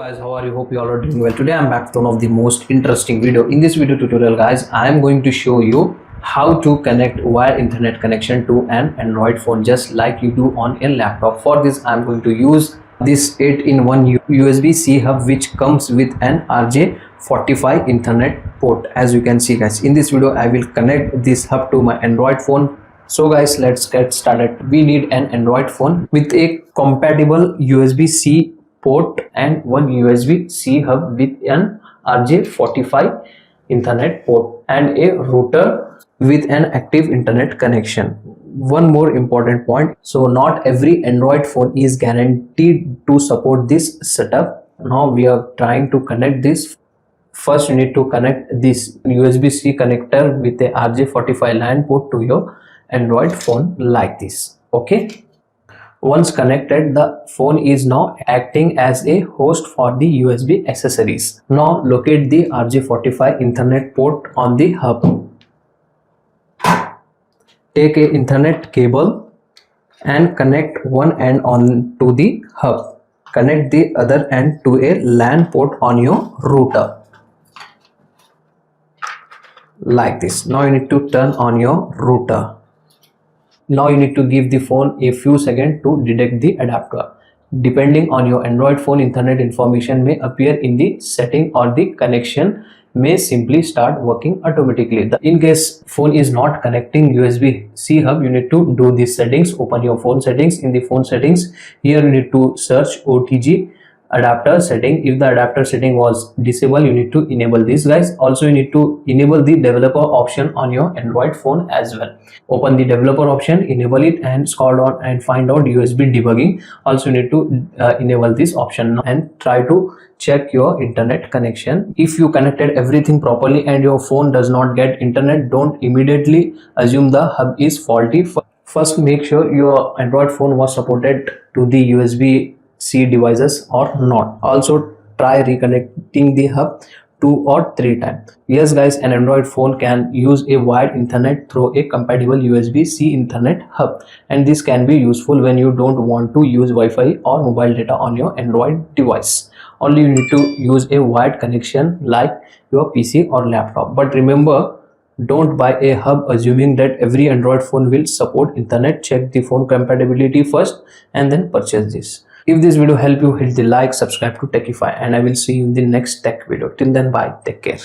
Guys, how are you? Hope you all are doing well. Today I'm back with one of the most interesting video. In this video tutorial guys, I am going to show you how to connect wire internet connection to an Android phone just like you do on a laptop. For this I'm going to use this 8-in-1 USB-C hub which comes with an RJ45 Ethernet port. As you can see guys, in this video I will connect this hub to my Android phone. So guys, let's get started. We need an Android phone with a compatible USB-C port and one USB-C hub with an RJ45 Ethernet port and a router with an active internet connection. One more important point, so not every Android phone is guaranteed to support this setup. Now we are trying to connect this. First you need to connect this USB-C connector with a RJ45 LAN port to your Android phone like this. Okay, once connected, the phone is now acting as a host for the USB accessories. Now locate the RJ45 Ethernet port on the hub. Take a Ethernet cable and connect one end on to the hub. Connect the other end to a LAN port on your router like this. Now you need to turn on your router. Now you need to give the phone a few seconds to detect the adapter. Depending on your Android phone, Ethernet information may appear in the setting or the connection may simply start working automatically. In case phone is not connecting USB-C hub, you need to do these settings. Open your phone settings. In the phone settings, here you need to search OTG adapter setting. If the adapter setting was disabled, you need to enable this guys. Also you need to enable the developer option on your Android phone as well. Open the developer option, enable it and scroll down and find out USB debugging. Also you need to enable this option and try to check your internet connection. If you connected everything properly and your phone does not get internet, don't immediately assume the hub is faulty. First make sure your Android phone was supported to the USB-C devices or not. Also try reconnecting the hub 2 or 3 times. Yes guys, an Android phone can use a wired Ethernet through a compatible USB-C Ethernet hub, and this can be useful when you don't want to use Wi-Fi or mobile data on your Android device. Only you need to use a wired connection like your PC or laptop. But remember, don't buy a hub assuming that every Android phone will support Ethernet. Check the phone compatibility first and then purchase this. If this video helped you, hit the like, subscribe to TECHiFY, and I will see you in the next tech video. Till then, bye, take care.